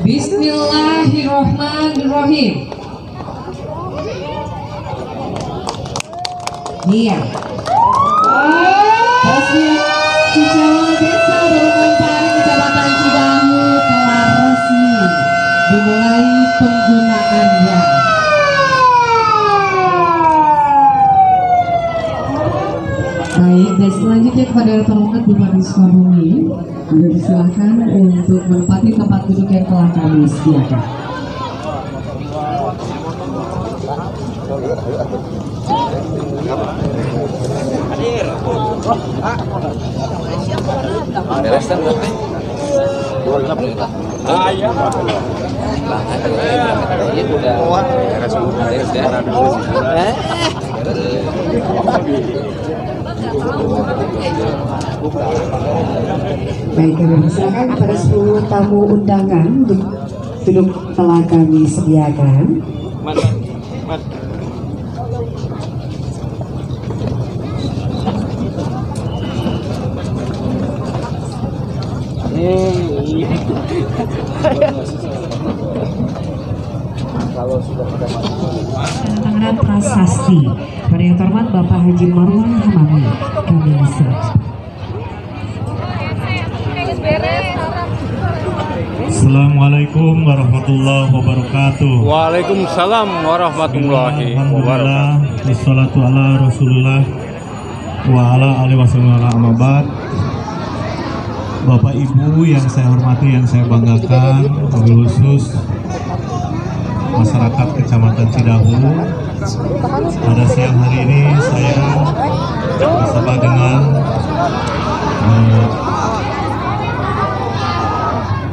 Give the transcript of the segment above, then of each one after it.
Bismillahirrahmanirrahim. Iya. Cicawa Desa Barumampari Kecamatan Cidahu telah resmi dimulai penggunaannya. Baik, dan selanjutnya kepada terhormat Bupati Sukabumi, dipersilakan untuk menempati tempat duduk yang telah kami sediakan. Baik, kami persilakan kepada 10 tamu undangan duduk telah kami sediakan. Kalau sudah pada Tangan prasasti pada yang terhormat Bapak Haji Marwan Hamami, kami silakan. Assalamualaikum warahmatullahi wabarakatuh. Waalaikumsalam warahmatullahi wabarakatuh. Wassalatu ala Rasulullah wa ala alihi wasallam. Bapak Ibu yang saya hormati, yang saya banggakan, wabil khusus masyarakat Kecamatan Cidahu. Pada siang hari ini saya bersama dengan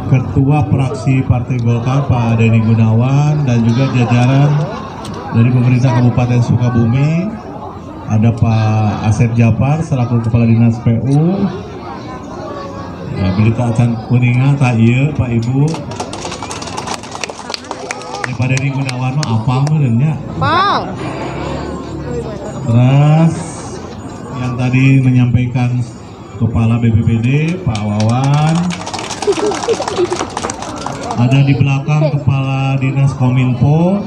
Ketua Praksi Partai Golkar Pak Denny Gunawan dan juga jajaran dari pemerintah Kabupaten Sukabumi, ada Pak Asep Japar selaku Kepala Dinas PU. Ya, berita akan kuningan tak iya Pak Ibu. Pak Denny Gunawan mah apa menurutnya? Terus yang tadi menyampaikan Kepala BPBD Pak Wawan. Ada di belakang Kepala Dinas Kominfo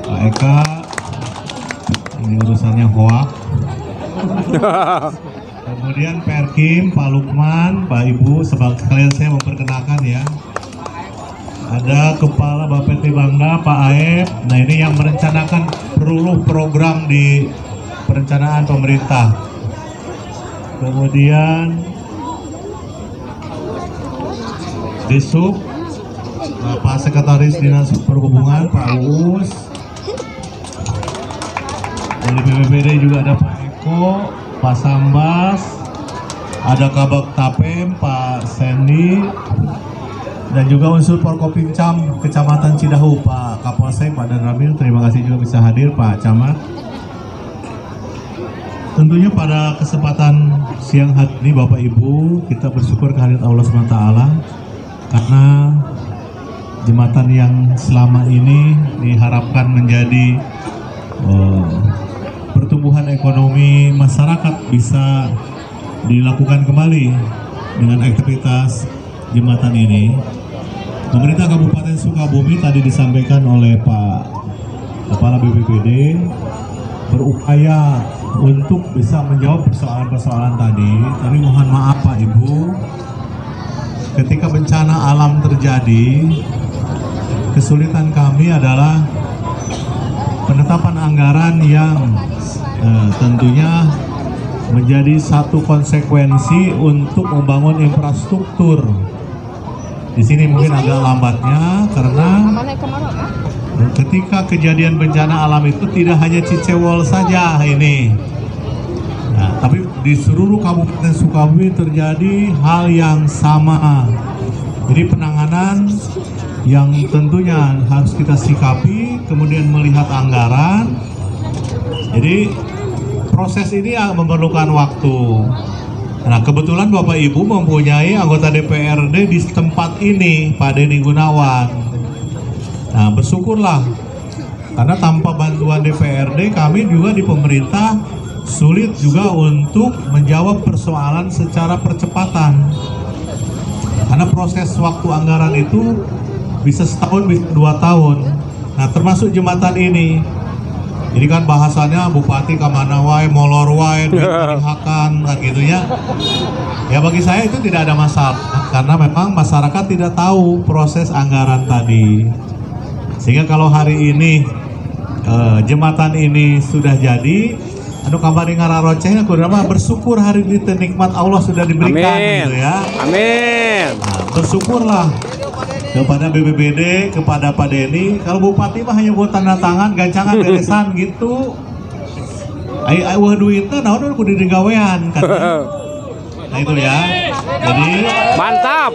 Pak Eka. Ini urusannya hoak. Kemudian Perkim Pak Lukman, Pak Ibu, sekalian saya memperkenalkan ya. Ada Kepala Bapeti Bangda Pak Aep. Nah, ini yang merencanakan seluruh program di perencanaan pemerintah. Kemudian Disub, Pak Sekretaris Dinas Perhubungan Pak Uus. Dari BPBD juga ada Pak Eko, Pak Sambas, ada Kabak Tapem Pak Sandy, dan juga unsur Forkopincam Kecamatan Cidahu Pak Kapolsek Pak Dan Ramil. Terima kasih juga bisa hadir Pak Camat. Tentunya pada kesempatan siang hari ini Bapak Ibu, kita bersyukur kehadirat Allah SWT karena jembatan yang selama ini diharapkan menjadi pertumbuhan ekonomi masyarakat bisa dilakukan kembali dengan aktivitas jembatan ini. Pemerintah Kabupaten Sukabumi tadi disampaikan oleh Pak Kepala BPBD berupaya untuk bisa menjawab persoalan-persoalan tadi. Tapi mohon maaf Pak Ibu, ketika bencana alam terjadi, kesulitan kami adalah penetapan anggaran yang tentunya menjadi satu konsekuensi untuk membangun infrastruktur. Di sini mungkin agak lambatnya karena ketika kejadian bencana alam itu tidak hanya Cicewol saja ini. Nah, tapi di seluruh Kabupaten Sukabumi terjadi hal yang sama. Jadi penanganan yang tentunya harus kita sikapi, kemudian melihat anggaran. Jadi proses ini memerlukan waktu. Nah, kebetulan Bapak Ibu mempunyai anggota DPRD di tempat ini, Pak Denny Gunawan. Nah, bersyukurlah karena tanpa bantuan DPRD kami juga di pemerintah sulit juga untuk menjawab persoalan secara percepatan. Karena proses waktu anggaran itu bisa setahun, bisa 2 tahun. Nah, termasuk jembatan ini. Jadi kan bahasanya bupati kamana wae, molor wae, duit dihakan, kan gitu ya. Ya bagi saya itu tidak ada masalah, karena memang masyarakat tidak tahu proses anggaran tadi. Sehingga kalau hari ini jembatan ini sudah jadi, anu kambari ngararocehna kudu bersyukur hari ini nikmat Allah sudah diberikan. Amin. Gitu ya. Amin. Nah, bersyukurlah kepada BPBD, kepada Pak Denny. Kalau Bupati mah hanya buat tanda tangan, gancangan, beresan gitu. Wah duitnya, nah udah kudu digawean kan. Nah itu ya. Jadi Mantap.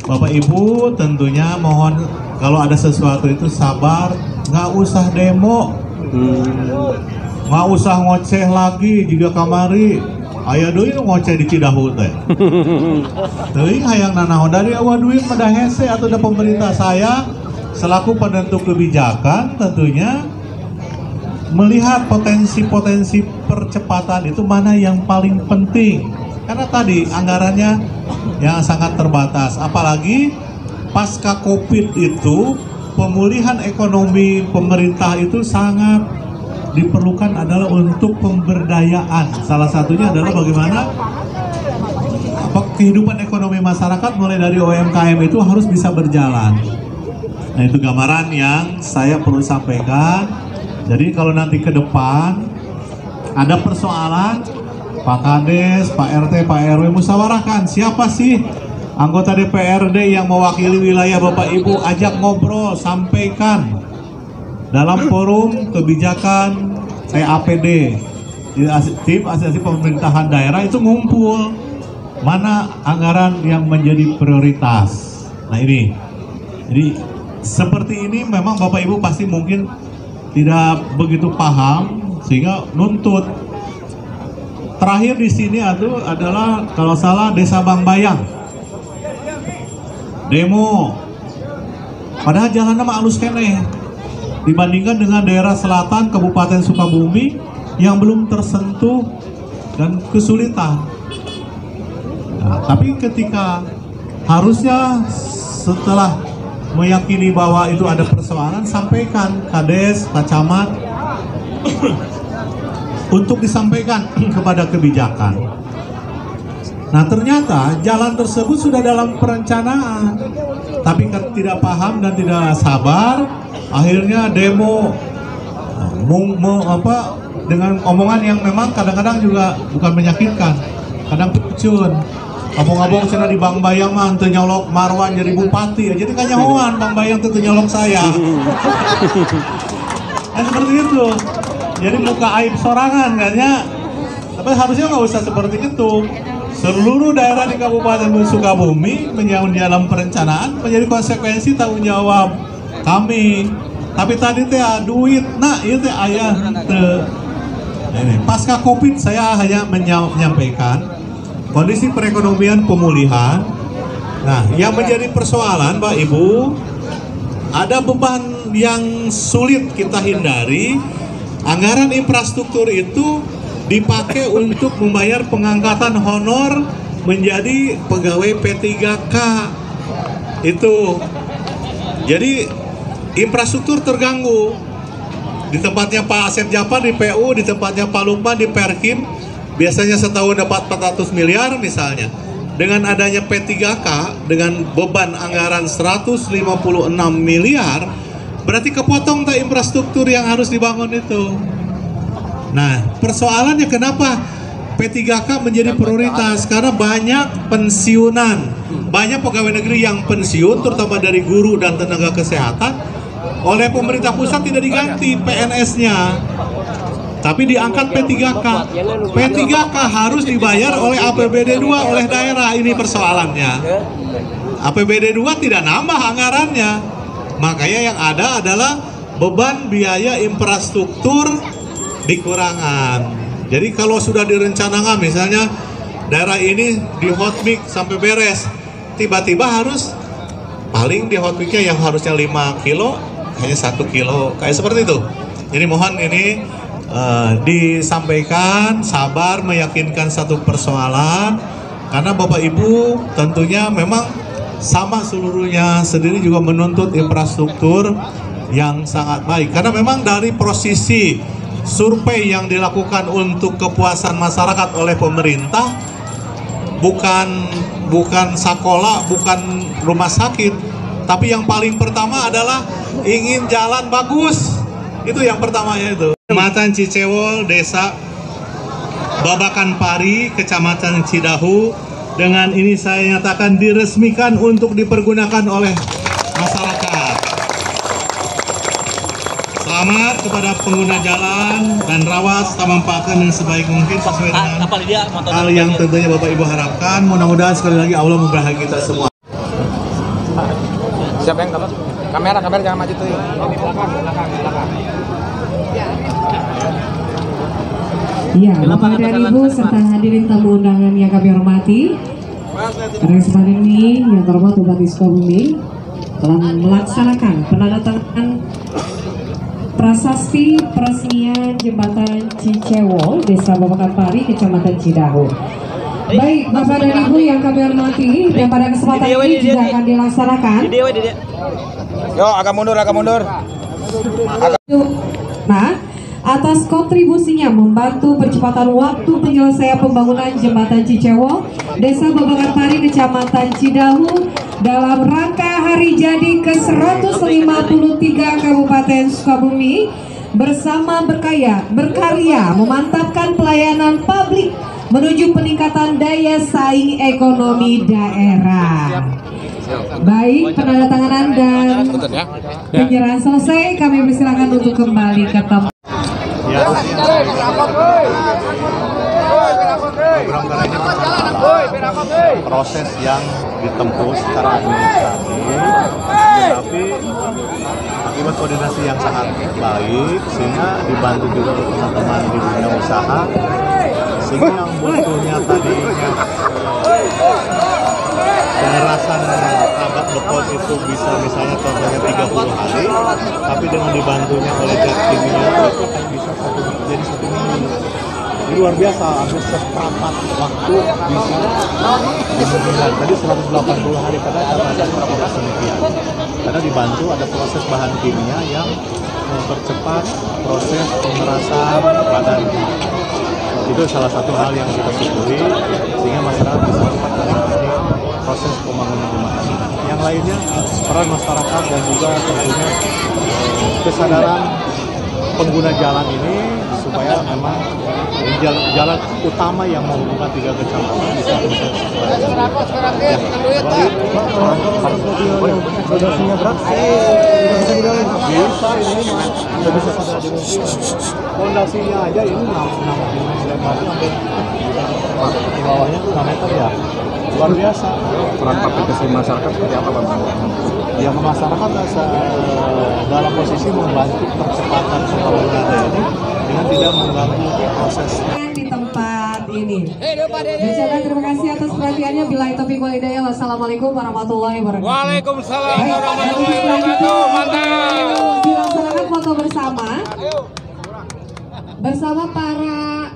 Bapak Ibu tentunya mohon kalau ada sesuatu itu sabar, nggak usah demo, nggak usah ngoceh lagi jika kamari. Aya deui nu ngoceh di Cidahu teh. Teuing hayang nanaon dari awal duit pada hese atau da pemerintah. Saya selaku penentu kebijakan tentunya melihat potensi-potensi percepatan itu mana yang paling penting. Karena tadi anggarannya yang sangat terbatas, apalagi pasca Covid itu pemulihan ekonomi pemerintah itu sangat diperlukan adalah untuk pemberdayaan. Salah satunya adalah bagaimana kehidupan ekonomi masyarakat mulai dari UMKM itu harus bisa berjalan. Nah itu gambaran yang saya perlu sampaikan. Jadi kalau nanti ke depan ada persoalan, Pak Kades, Pak RT, Pak RW musyawarahkan siapa sih anggota DPRD yang mewakili wilayah Bapak Ibu, ajak ngobrol, sampaikan dalam forum kebijakan APD, tim asosiasi pemerintahan daerah itu ngumpul mana anggaran yang menjadi prioritas. Nah ini, jadi seperti ini memang Bapak Ibu pasti mungkin tidak begitu paham sehingga nuntut. Terakhir di sini adalah kalau salah Desa Bangbayang, demo, padahal jalannya mah halus keneh dibandingkan dengan daerah selatan Kabupaten Sukabumi yang belum tersentuh dan kesulitan. Nah, tapi ketika harusnya setelah meyakini bahwa itu ada persoalan, sampaikan Kades, Pak Camat untuk disampaikan kepada kebijakan. Nah ternyata jalan tersebut sudah dalam perencanaan, tapi tidak paham dan tidak sabar, akhirnya demo dengan omongan yang memang kadang-kadang juga bukan menyakitkan, kadang pecun. Abong-abong cina di Bangbayang mah teu nyolok Marwan jadi bupati, jadi kanyahoan Bangbayang teu nyolok saya. Nah, seperti itu. Jadi muka aib sorangan kan ya. Tapi harusnya nggak usah seperti itu. Seluruh daerah di Kabupaten Sukabumi menjadi dalam perencanaan menjadi konsekuensi tanggung jawab kami. Tapi tadi teh duit, nah itu teh ayah ini pasca Covid saya hanya menyampaikan kondisi perekonomian pemulihan. Nah, yang menjadi persoalan, Pak Ibu, ada beban yang sulit kita hindari. Anggaran infrastruktur itu dipakai untuk membayar pengangkatan honor menjadi pegawai P3K. Itu. Jadi infrastruktur terganggu. Di tempatnya Pak Asep Japar di PU, di tempatnya Pak Lukman di Perkim, biasanya setahun dapat 400 miliar misalnya. Dengan adanya P3K dengan beban anggaran 156 miliar, berarti kepotong tak infrastruktur yang harus dibangun itu. Nah, persoalannya kenapa P3K menjadi prioritas? Karena banyak pensiunan, banyak pegawai negeri yang pensiun, terutama dari guru dan tenaga kesehatan, oleh pemerintah pusat tidak diganti PNS-nya, tapi diangkat P3K. P3K harus dibayar oleh APBD 2 oleh daerah. Ini persoalannya. APBD 2 tidak nambah anggarannya. Makanya yang ada adalah beban biaya infrastruktur dikurangan. Jadi kalau sudah direncanakan misalnya daerah ini di hotmix sampai beres, tiba-tiba harus paling di hotmixnya yang harusnya 5 kilo hanya 1 kilo, kayak seperti itu. Jadi mohon ini disampaikan, sabar, meyakinkan satu persoalan, karena Bapak Ibu tentunya memang sama seluruhnya sendiri juga menuntut infrastruktur yang sangat baik. Karena memang dari posisi survei yang dilakukan untuk kepuasan masyarakat oleh pemerintah, bukan sekolah, bukan rumah sakit, tapi yang paling pertama adalah ingin jalan bagus. Itu yang pertamanya itu. Kecamatan Cicewol, Desa Babakan Pari, Kecamatan Cidahu, dengan ini saya nyatakan diresmikan untuk dipergunakan oleh masyarakat. Selamat kepada pengguna jalan dan rawat serta manfaatkan dengan sebaik mungkin sesuai dengan hal yang tentunya Bapak Ibu harapkan. Mudah-mudahan sekali lagi Allah memberkahi kita semua. Siapa yang dapat? Kamera jangan maju tuh. Di belakang. Ya, Bapak dan Ibu serta hadirin tamu undangan yang kami hormati, pada kesempatan ini yang terhormat Bupati Sukabumi telah melaksanakan penandatanganan prasasti peresmian Jembatan Cicewol, Desa Babakan Pari, Kecamatan Cidahu. Baik, Bapak dan Ibu yang kami hormati, dan pada kesempatan ini juga akan dilaksanakan. Yo, agak mundur. Nah, atas kontribusinya membantu percepatan waktu penyelesaian pembangunan Jembatan Cicewol, Desa Babakan Pari, Kecamatan Cidahu dalam rangka hari jadi ke-153 Kabupaten Sukabumi bersama berkarya memantapkan pelayanan publik menuju peningkatan daya saing ekonomi daerah. Baik, penandatanganan dan penyerahan selesai, kami persilakan untuk kembali ke tempat. Proses yang ditempuh secara administratif, tetapi akibat koordinasi yang sangat baik, sehingga dibantu juga oleh teman-teman di dunia usaha, sehingga yang butuhnya tadinya pengerasan abad beton itu bisa misalnya contohnya 30 hari, tapi dengan dibantunya oleh zat kimia itu akan bisa jadi 1 minggu. Ini luar biasa, hampir seperempat waktu bisa dimungkinkan. Tadi 180 hari karena katanya tidak demikian. Karena dibantu ada proses bahan kimia yang mempercepat proses pemerasan badan. Itu salah satu hal yang kita syukuri, sehingga masyarakat bisa cepat menikmati proses pembangunan jembatan. Yang lainnya peran masyarakat dan juga tentunya kesadaran pengguna jalan ini supaya memang jalan utama yang menghubungkan 3 kecamatan bisa fondasinya berat fondasinya aja ini 6 lebarnya sampai di bawahnya 6 meter ya, luar biasa. Peran partisipasi masyarakat seperti apa, Bang? Ya, masyarakat dalam posisi membantu percepatan pembangunan ini dengan tidak mengganggu proses Di tempat ini. Ucapkan terima kasih atas perhatiannya. Billahi taufiq wal hidayah. Wassalamualaikum warahmatullahi wabarakatuh. Waalaikumsalam warahmatullahi wabarakatuh. Mantap. Dilaksanakan foto bersama para